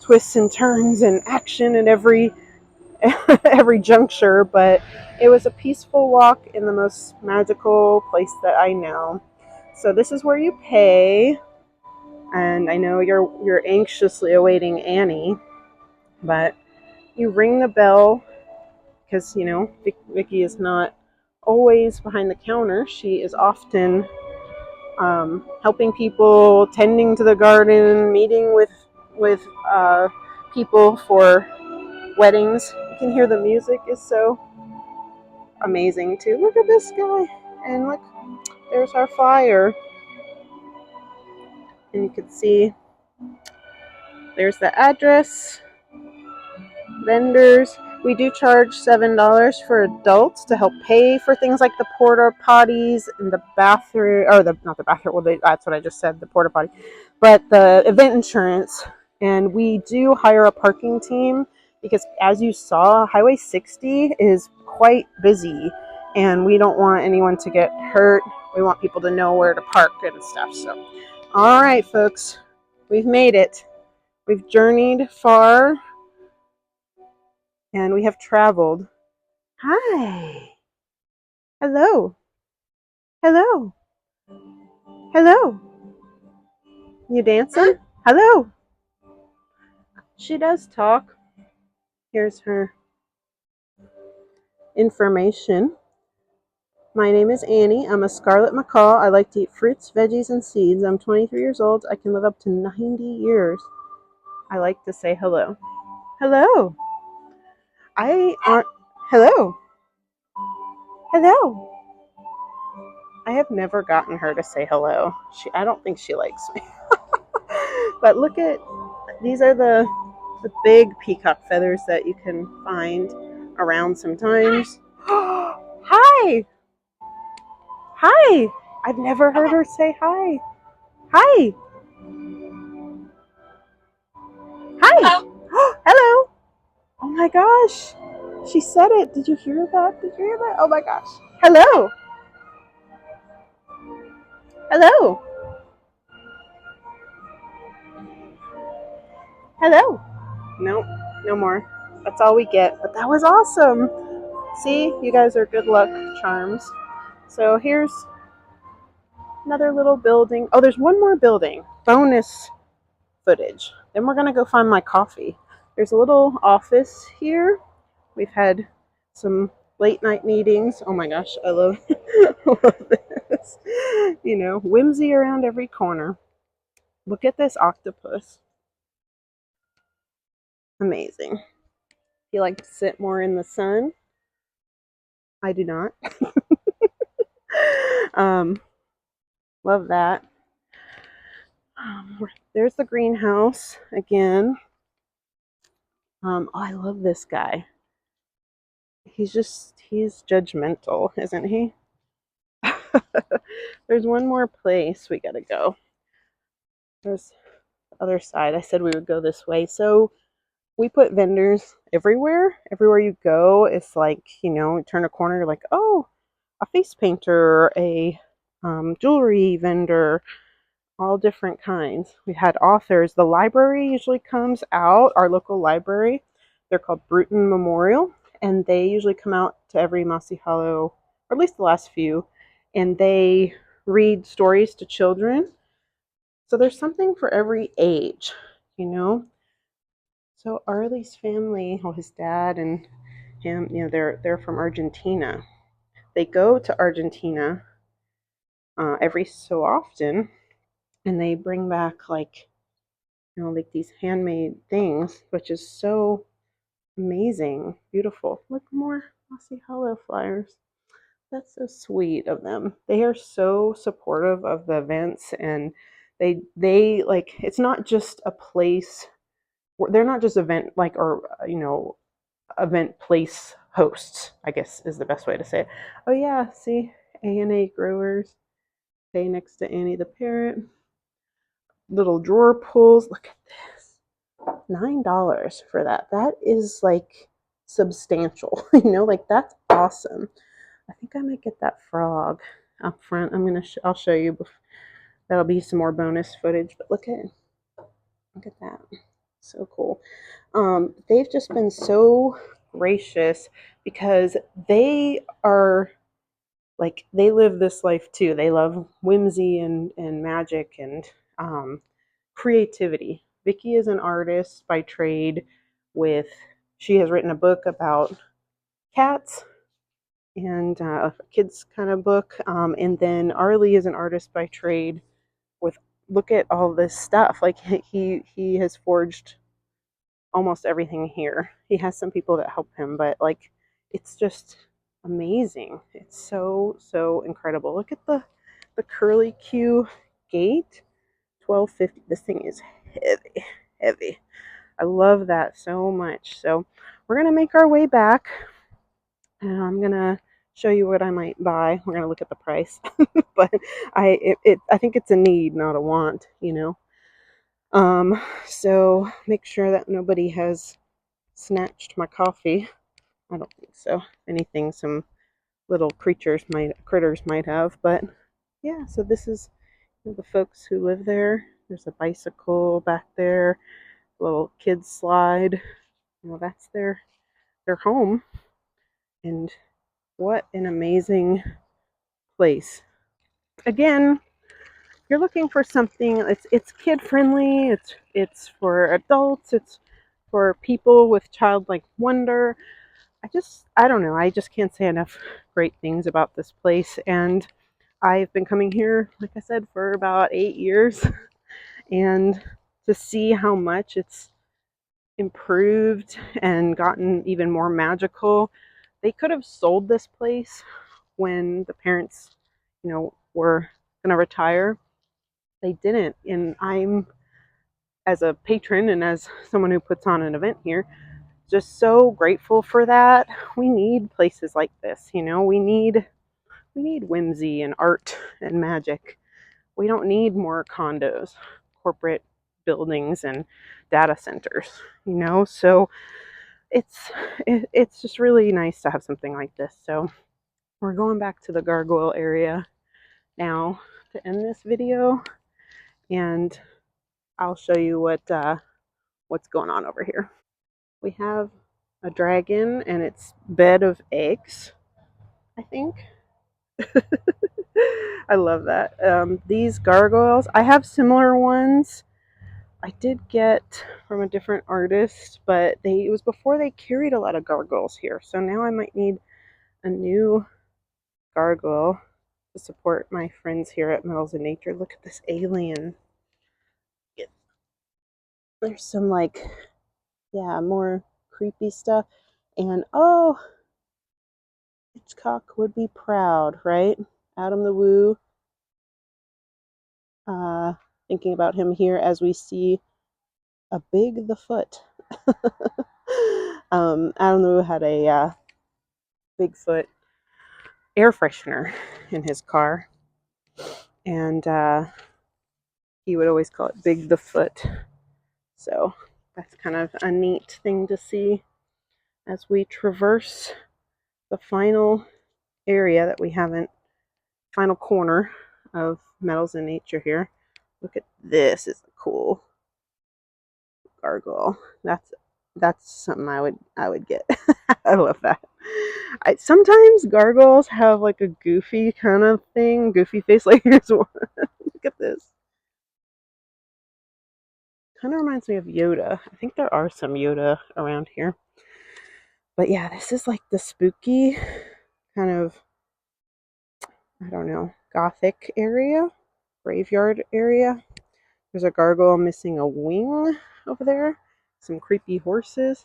twists and turns and action at every every juncture, but it was a peaceful walk in the most magical place that I know. So this is where you pay, and I know you're anxiously awaiting Annie, but you ring the bell because Vicky is not always behind the counter. She is often helping people, tending to the garden, meeting with people for weddings. You can hear the music is so amazing too. Look at this guy. And look, there's our flyer. And you can see there's the address, vendors. We do charge $7 for adults to help pay for things like the porta potties and the bathroom, or the not the bathroom. Well, that's what I just said, the porta potty, but the event insurance. And we do hire a parking team because, as you saw, Highway 60 is quite busy, and we don't want anyone to get hurt. We want people to know where to park and stuff. So, all right, folks, we've made it. We've journeyed far and we have traveled. Hi. Hello. Hello. Hello. You dancing? Hello. She does talk. Here's her information. My name is Annie. I'm a scarlet macaw. I like to eat fruits, veggies, and seeds. I'm 23 years old. I can live up to 90 years. I like to say hello. Hello. I aren't. Hello. Hello. I have never gotten her to say hello. I don't think she likes me. But look at, these are the big peacock feathers that you can find around sometimes. Hi. Hi. I've never heard her say hi. Hi. Hi. Hello. Oh my gosh. She said it. Did you hear that? Did you hear that? Oh my gosh. Hello. Hello. Hello. Nope. No more. That's all we get. But that was awesome. See, you guys are good luck charms. So here's another little building. Oh, there's one more building. Bonus footage. Then we're gonna go find my coffee. There's a little office here. We've had some late night meetings. Oh my gosh, I love, love this. You know, whimsy around every corner. Look at this octopus. Amazing. You like to sit more in the sun? I do not. um, love that. There's the greenhouse again. Oh, I love this guy. He's judgmental, isn't he? There's one more place we gotta go. There's the other side. I said we would go this way. So we put vendors everywhere. Everywhere you go, it's like, turn a corner, you're like, oh, a face painter, a jewelry vendor, all different kinds. We had authors. The library usually comes out, our local library. They're called Bruton Memorial, and they usually come out to every Mossy Hollow, or at least the last few, and they read stories to children. So there's something for every age, you know. So Arley's family, well, his dad and him, they're from Argentina. They go to Argentina every so often, and they bring back like these handmade things, which is so amazing, beautiful. Look, more Mossy Hollow flyers. That's so sweet of them. They are so supportive of the events, and they like, it's not just a place. They're not just event like, or event place hosts, I guess is the best way to say it. Oh yeah, see, A&A growers. Stay next to Annie the parrot. Little drawer pulls. Look at this. $9 for that. That is like substantial. Like that's awesome. I think I might get that frog up front. I'll show you. That'll be some more bonus footage. But look at that. So cool. They've just been so gracious because they are like, they live this life too. They love whimsy and magic and creativity. Vicky is an artist by trade. She has written a book about cats and a kids kind of book. And then Arley is an artist by trade. With Look at all this stuff. Like he has forged almost everything here. He has some people that help him, but like it's just amazing. It's so incredible. Look at the curly Q gate. 1250. This thing is heavy, heavy. I love that so much. So we're gonna make our way back, and I'm gonna show you what I might buy. We're gonna look at the price, but I think it's a need, not a want. So make sure that nobody has snatched my coffee. I don't think so. If anything, some little critters might have. But yeah, so this is the folks who live there. There's a bicycle back there, a little kids slide. That's their home. And what an amazing place. Again, if you're looking for something, it's kid friendly. It's for adults. It's for people with childlike wonder. I don't know. I just can't say enough great things about this place. And I've been coming here, like I said, for about 8 years. And to see how much it's improved and gotten even more magical, they could have sold this place when the parents, were going to retire. They didn't. And I'm, as a patron and as someone who puts on an event here, just so grateful for that. We need places like this, we need whimsy and art and magic. We don't need more condos, corporate buildings and data centers, So it's just really nice to have something like this. So we're going back to the gargoyle area now to end this video, and I'll show you what's going on over here. We have a dragon and its bed of eggs, I think. I love that. These gargoyles, I have similar ones. I did get from a different artist, but it was before they carried a lot of gargoyles here. So now I might need a new gargoyle to support my friends here at Metals in Nature. Look at this alien. There's some more creepy stuff. And oh, Hitchcock would be proud, right? Adam the Woo. Thinking about him here as we see a Big the Foot. Adam the Woo had a Bigfoot air freshener in his car, and he would always call it Big the Foot. So that's kind of a neat thing to see as we traverse the final area that we haven't, final corner of Metals in Nature here. Look at this, is a cool gargoyle. That's something I would get. I love that. Sometimes gargoyles have like a goofy kind of thing, goofy face. Like here's one. Look at this. Kind of reminds me of Yoda. I think there are some Yoda around here. But yeah, this is like the spooky kind of, I don't know, gothic area, graveyard area. There's a gargoyle missing a wing over there. Some creepy horses.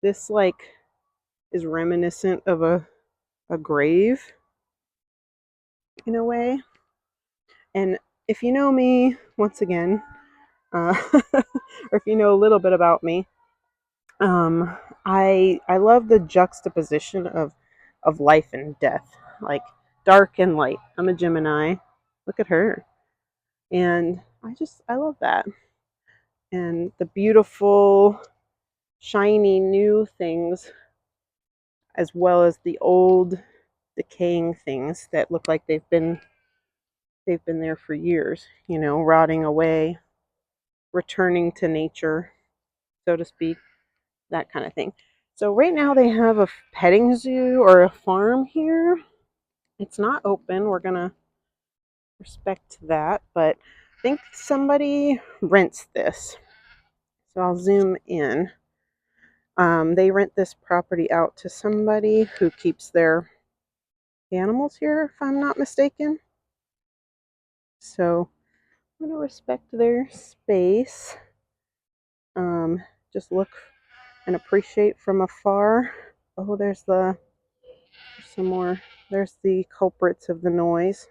This is reminiscent of a grave in a way. And if you know me, once again, or if you know a little bit about me, I love the juxtaposition of life and death, like dark and light. I'm a Gemini. Look at her, and I love that, and the beautiful, shiny new things, as well as the old, decaying things that look like they've been there for years, rotting away, returning to nature, so to speak, that kind of thing. So right now they have a petting zoo or a farm here. It's not open. We're going to respect that, but I think somebody rents this. So I'll zoom in. They rent this property out to somebody who keeps their animals here, if I'm not mistaken. So I'm going to respect their space. just look and appreciate from afar. Oh, there's some more. There's the culprits of the noise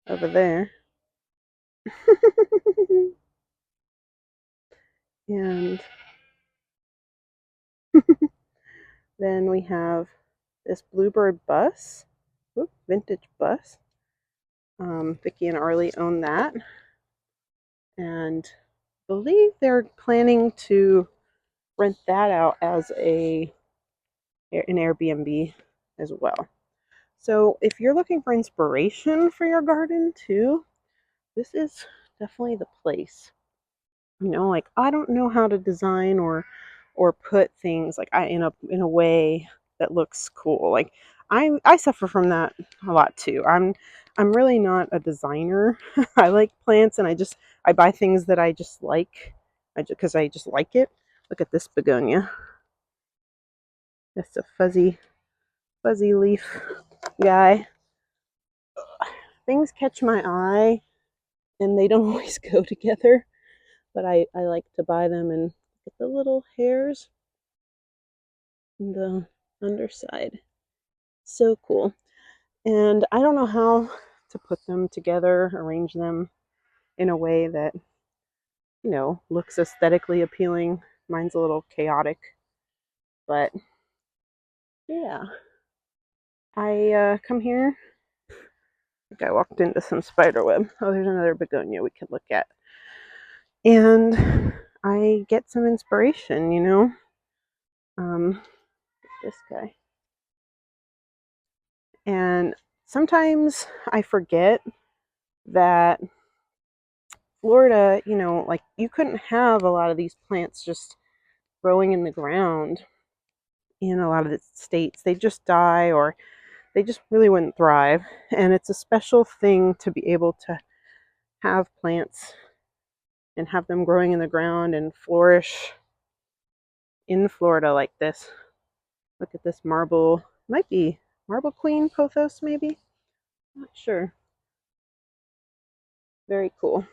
over there. And then we have this bluebird bus. Ooh, vintage bus. Vicky and Arley own that. And I believe they're planning to rent that out as an Airbnb as well. So if you're looking for inspiration for your garden too, this is definitely the place. You know, like I don't know how to design or put things like in a way that looks cool. Like I suffer from that a lot too. I'm really not a designer. I like plants and I buy things that I just like. Because I just like it. Look at this begonia. That's a fuzzy leaf guy. Things catch my eye and they don't always go together, but I like to buy them and get the little hairs in the underside. So cool. And I don't know how to put them together, arrange them in a way that, you know, looks aesthetically appealing. Mine's a little chaotic, but yeah. I come here. I think I walked into some spider web. Oh, there's another begonia we could look at. And I get some inspiration, you know. This guy. And sometimes I forget that Florida, you know, like you couldn't have a lot of these plants just growing in the ground in a lot of the states. They just die or they just really wouldn't thrive. And it's a special thing to be able to have plants and have them growing in the ground and flourish in Florida like this. Look at this marble. Might be marble queen pothos, maybe. Not sure. Very cool.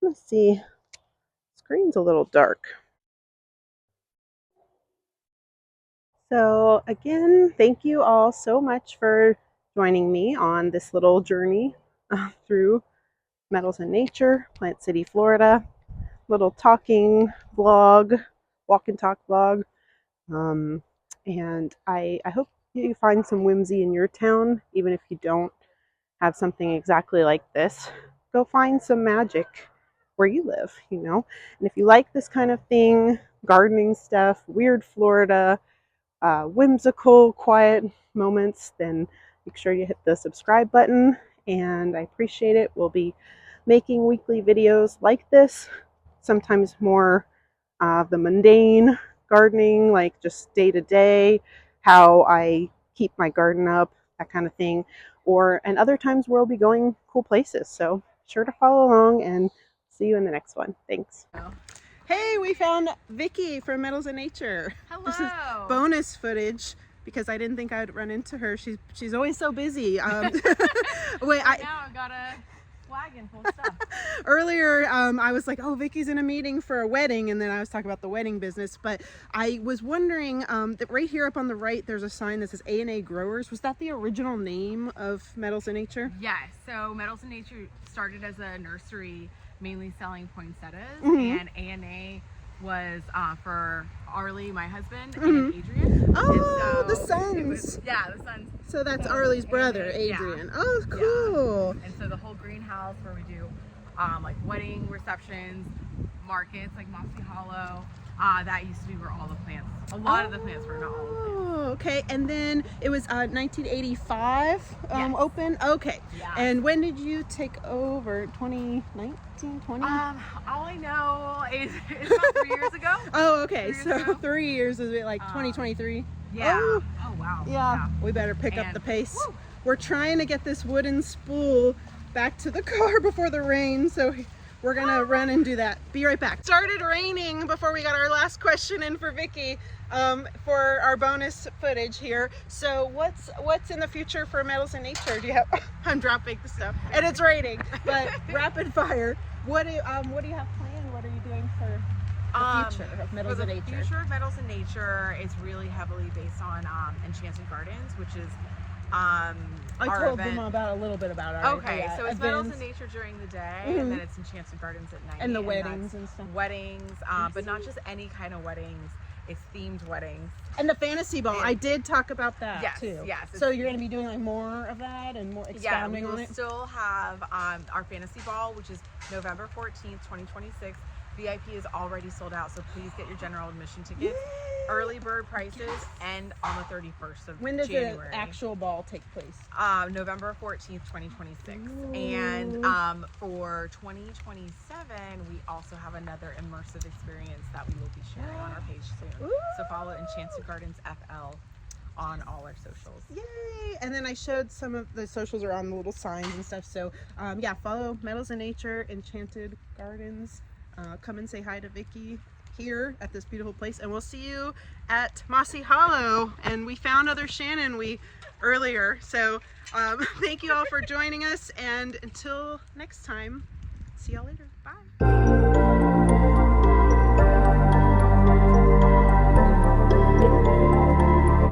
Let's see. Screen's a little dark. So again, thank you all so much for joining me on this little journey through Metals in Nature, Plant City, Florida. Little talking vlog, walk and talk vlog. And I hope you find some whimsy in your town, even if you don't have something exactly like this. Go find some magic where you live, you know. And if you like this kind of thing, gardening stuff, weird Florida, whimsical, quiet moments, then make sure you hit the subscribe button. And I appreciate it. We'll be making weekly videos like this, sometimes more of the mundane gardening, like just day to day, how I keep my garden up, that kind of thing. And other times we'll be going cool places. So sure to follow along and see you in the next one. Thanks. Hey, we found Vicky from Metals in Nature. Hello. This is bonus footage because I didn't think I'd run into her. She's always so busy. Wait, now I've got a wagon full of stuff. Earlier, I was like, oh, Vicky's in a meeting for a wedding, and then I was talking about the wedding business. But I was wondering that right here up on the right, there's a sign that says A&A Growers. Was that the original name of Metals in Nature? Yes. So Metals in Nature started as a nursery, mainly selling poinsettias, and A&A was for Arley, my husband, and Adrian. Oh, and the sons. the sons. So that's Arley's brother, Adrian. Yeah. Oh, cool. Yeah. And so the whole greenhouse where we do like wedding receptions, markets like Mossy Hollow, that used to be where all the plants, a lot of the plants were, not all of the plants. Oh, okay. And then it was 1985 Yes. open. Okay. Yeah. And when did you take over? 2019, 20? All I know is it's about 3 years ago. Oh, okay. 3 years ago. 3 years, is it like 2023? Yeah. Oh, Wow. yeah. We better pick up the pace. Woo. We're trying to get this wooden spool back to the car before the rain, so we're gonna run and do that. Be right back. Started raining before we got our last question in for Vicky for our bonus footage here. So what's in the future for Metals in Nature? Do you have? I'm dropping the stuff, and it's raining. But rapid fire. What do you have planned? What are you doing for the future of Metals in Nature? The future of Metals in Nature is really heavily based on Enchanted Gardens, which is I our told event. them a little bit about our Okay, so it's Metals in events. Nature during the day, and then it's Enchanted Gardens at night. And the that's weddings and stuff. Weddings, but not just any kind of weddings. It's themed weddings. And the fantasy ball, I did talk about that Yes, too. yes. So you're going to be doing like more of that and more expounding we on will it? still have our fantasy ball, which is November 14th, 2026. VIP is already sold out, so please get your general admission tickets. Yay! Early bird prices end on the 31st of When does January. the actual ball take place? November 14th, 2026. Ooh. And for 2027, we also have another immersive experience that we will be sharing on our page soon. Ooh. So follow Enchanted Gardens FL on all our socials. Yay! And then I showed some of the socials are on the little signs and stuff. So yeah, follow Metals in Nature, Enchanted Gardens. Come and say hi to Vicky here at this beautiful place, and we'll see you at Mossy Hollow. And we found other Shannon earlier. So thank you all for joining us, and until next time, see y'all later.